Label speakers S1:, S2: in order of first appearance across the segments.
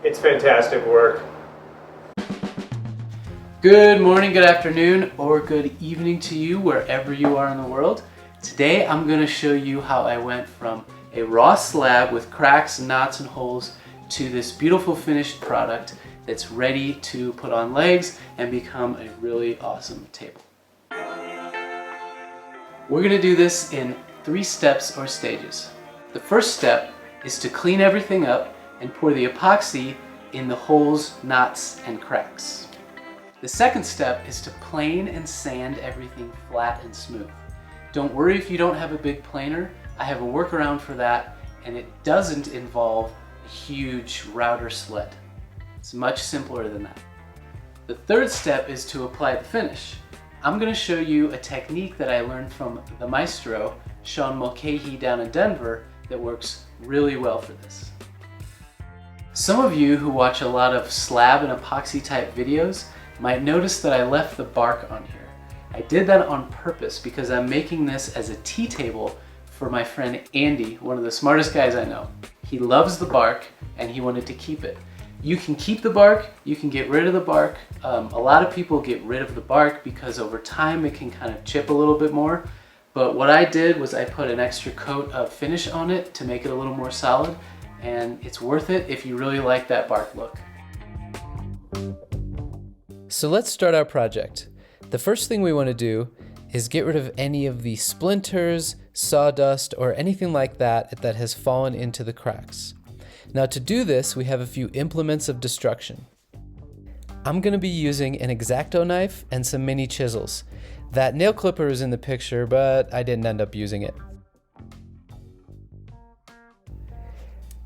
S1: It's fantastic work.
S2: Good morning, good afternoon, or good evening to you wherever you are in the world. Today I'm going to show you how I went from a raw slab with cracks, knots, and holes to this beautiful finished product that's ready to put on legs and become a really awesome table. We're going to do this in 3 steps or stages. The first step is to clean everything up and pour the epoxy in the holes, knots, and cracks. The second step is to plane and sand everything flat and smooth. Don't worry if you don't have a big planer. I have a workaround for that, and it doesn't involve a huge router sled. It's much simpler than that. The third step is to apply the finish. I'm going to show you a technique that I learned from the maestro, Sean Mulcahy down in Denver, that works really well for this. Some of you who watch a lot of slab and epoxy type videos might notice that I left the bark on here. I did that on purpose because I'm making this as a tea table for my friend Andy, one of the smartest guys I know. He loves the bark and he wanted to keep it. You can keep the bark, you can get rid of the bark. A lot of people get rid of the bark because over time it can kind of chip a little bit more. But what I did was I put an extra coat of finish on it to make it a little more solid, and it's worth it if you really like that bark look. So let's start our project. The first thing we want to do is get rid of any of the splinters, sawdust, or anything like that that has fallen into the cracks. Now to do this, we have a few implements of destruction. I'm going to be using an X-Acto knife and some mini chisels. That nail clipper is in the picture, but I didn't end up using it.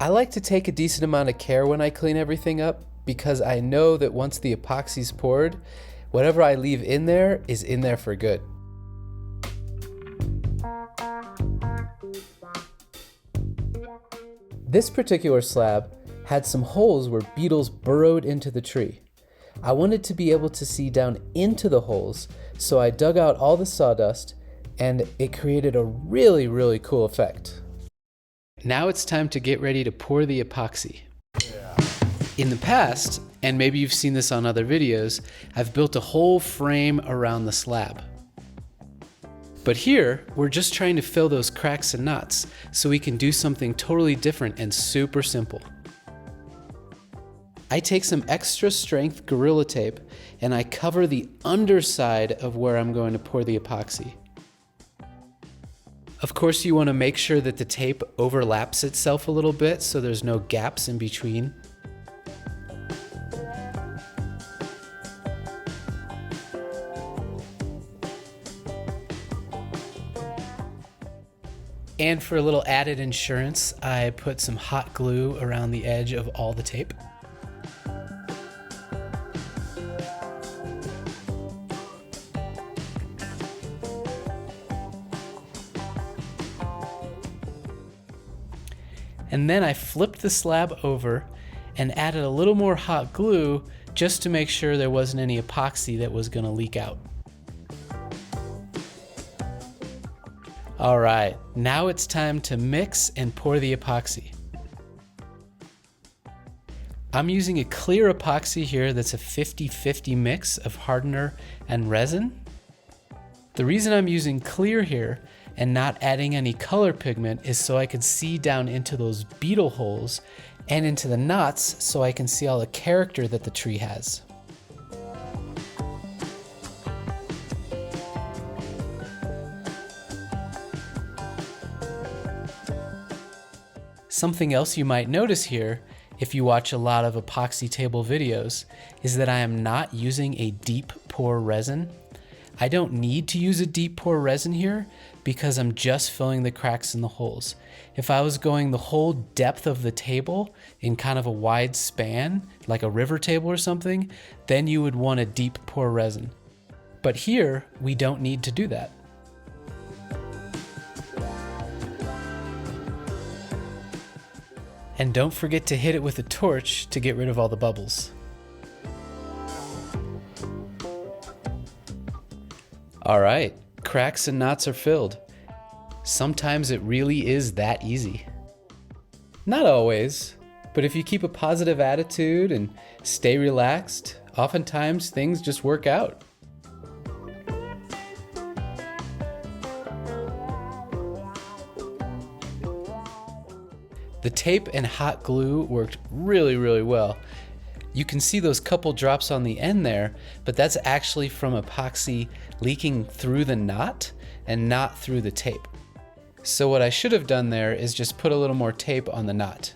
S2: I like to take a decent amount of care when I clean everything up because I know that once the epoxy's poured, whatever I leave in there is in there for good. This particular slab had some holes where beetles burrowed into the tree. I wanted to be able to see down into the holes, so I dug out all the sawdust and it created a really cool effect. Now it's time to get ready to pour the epoxy. In the past, and maybe you've seen this on other videos, I've built a whole frame around the slab. But here, we're just trying to fill those cracks and knots so we can do something totally different and super simple. I take some extra strength Gorilla Tape and I cover the underside of where I'm going to pour the epoxy. Of course, you want to make sure that the tape overlaps itself a little bit so there's no gaps in between. And for a little added insurance, I put some hot glue around the edge of all the tape. And then I flipped the slab over and added a little more hot glue just to make sure there wasn't any epoxy that was going to leak out. All right, now it's time to mix and pour the epoxy. I'm using a clear epoxy here that's a 50-50 mix of hardener and resin. The reason I'm using clear here and not adding any color pigment is so I can see down into those beetle holes and into the knots so I can see all the character that the tree has. Something else you might notice here, if you watch a lot of epoxy table videos, is that I am not using a deep pour resin. I don't need to use a deep pour resin here because I'm just filling the cracks in the holes. If I was going the whole depth of the table in kind of a wide span, like a river table or something, then you would want a deep pour resin. But here, we don't need to do that. And don't forget to hit it with a torch to get rid of all the bubbles. All right, cracks and knots are filled. Sometimes it really is that easy. Not always, But if you keep a positive attitude and stay relaxed, oftentimes things just work out. The tape and hot glue worked really well. You can see those couple drops on the end there, but that's actually from epoxy leaking through the knot and not through the tape. So what I should have done there is just put a little more tape on the knot.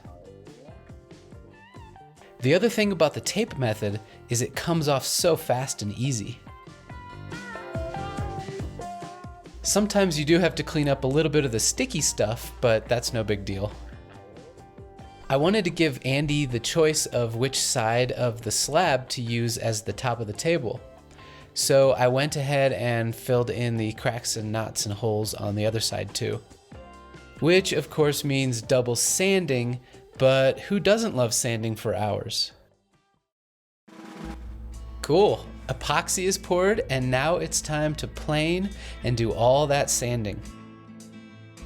S2: The other thing about the tape method is it comes off so fast and easy. Sometimes you do have to clean up a little bit of the sticky stuff, but that's no big deal. I wanted to give Andy the choice of which side of the slab to use as the top of the table. So I went ahead and filled in the cracks and knots and holes on the other side too. Which of course means double sanding, but who doesn't love sanding for hours? Cool, epoxy is poured and now it's time to plane and do all that sanding.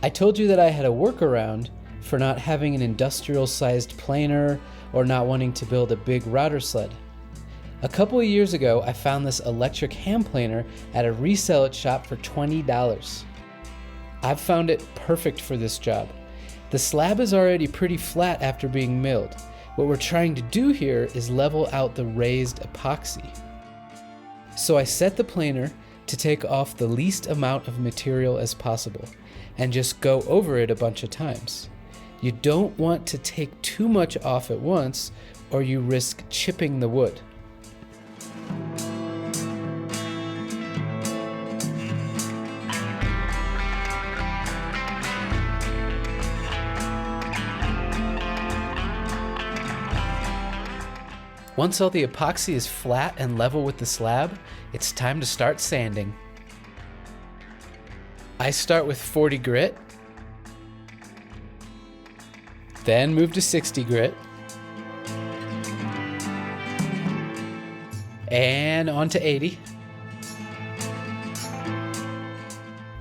S2: I told you that I had a workaround for not having an industrial-sized planer or not wanting to build a big router sled. A couple of years ago, I found this electric hand planer at a resale shop for $20. I've found it perfect for this job. The slab is already pretty flat after being milled. What we're trying to do here is level out the raised epoxy. So I set the planer to take off the least amount of material as possible and just go over it a bunch of times. You don't want to take too much off at once or you risk chipping the wood. Once all the epoxy is flat and level with the slab, it's time to start sanding. I start with 40 grit, then move to 60 grit, and on to 80.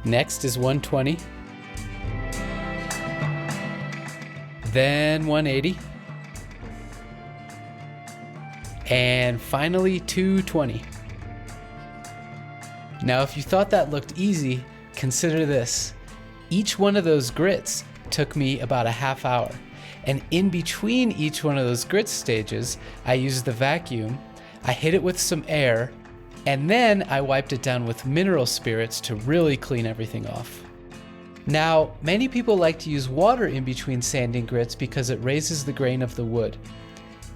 S2: Next is 120, then 180, and finally 220. Now if you thought that looked easy, consider this. Each one of those grits took me about a half hour. And in between each one of those grit stages, I used the vacuum, I hit it with some air, and then I wiped it down with mineral spirits to really clean everything off. Now, many people like to use water in between sanding grits because it raises the grain of the wood.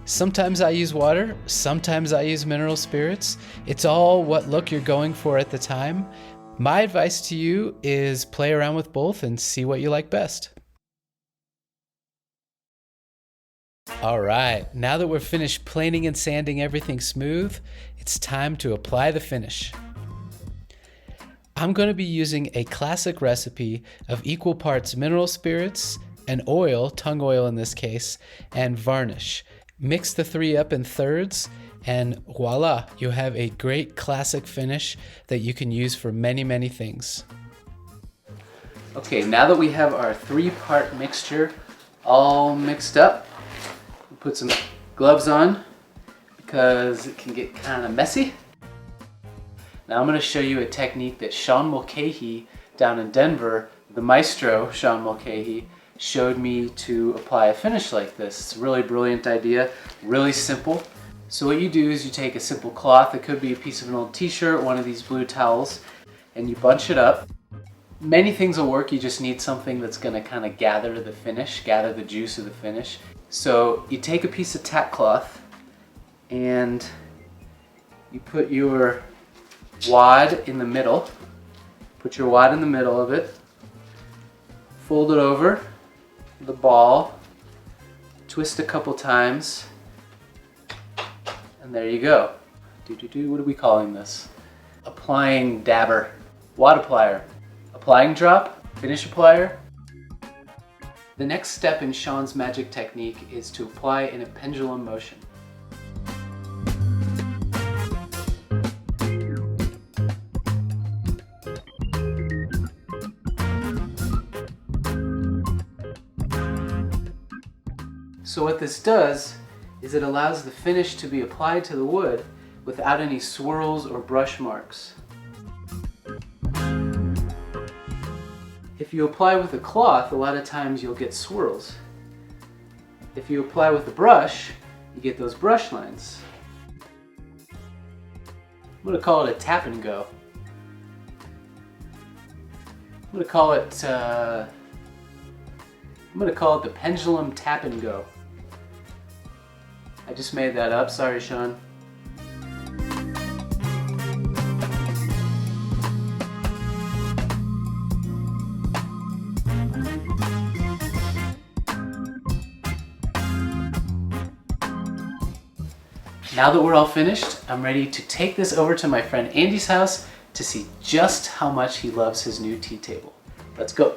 S2: Sometimes I use water, sometimes I use mineral spirits. It's all what look you're going for at the time. My advice to you is play around with both and see what you like best. All right, now that we're finished planing and sanding everything smooth, it's time to apply the finish. I'm going to be using a classic recipe of equal parts mineral spirits and oil, tung oil in this case, and varnish. Mix the three up in thirds and voila, you have a great classic finish that you can use for many things. Okay, now that we have our 3-part mixture all mixed up, we'll put some gloves on because it can get kind of messy. Now I'm going to show you a technique that Sean Mulcahy down in Denver, the maestro Sean Mulcahy, showed me to apply a finish like this. It's a really brilliant idea, really simple. So what you do is you take a simple cloth, it could be a piece of an old t-shirt, one of these blue towels, and you bunch it up. Many things will work, you just need something that's going to kind of gather the finish, gather the juice of the finish. So you take a piece of tack cloth and you put your wad in the middle. Put your wad in the middle of it, fold it over the ball, twist a couple times, and there you go. What are we calling this? Applying dabber. Wad applier. Applying drop, finish applier. The next step in Sean's magic technique is to apply in a pendulum motion. So So what this does is it allows the finish to be applied to the wood without any swirls or brush marks. If you apply with a cloth, a lot of times you'll get swirls. If you apply with a brush, you get those brush lines. I'm going to call it a tap and go. I'm going to call it the pendulum tap and go. I just made that up, sorry Sean. Now that we're all finished, I'm ready to take this over to my friend Andy's house to see just how much he loves his new tea table. Let's go.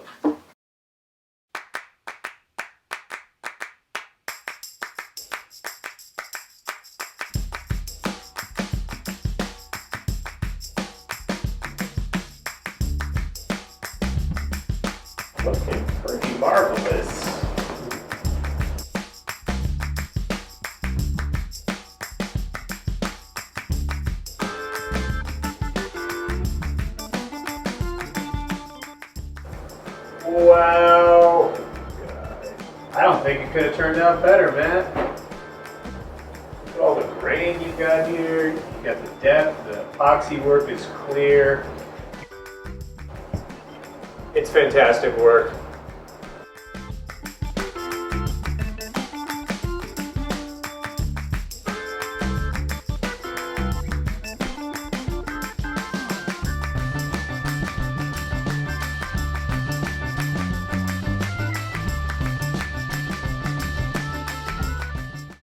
S1: Looking pretty marvelous. Wow. I don't think it could have turned out better, man. Look at all the grain you got here. You got the depth, the epoxy work is clear. It's fantastic work.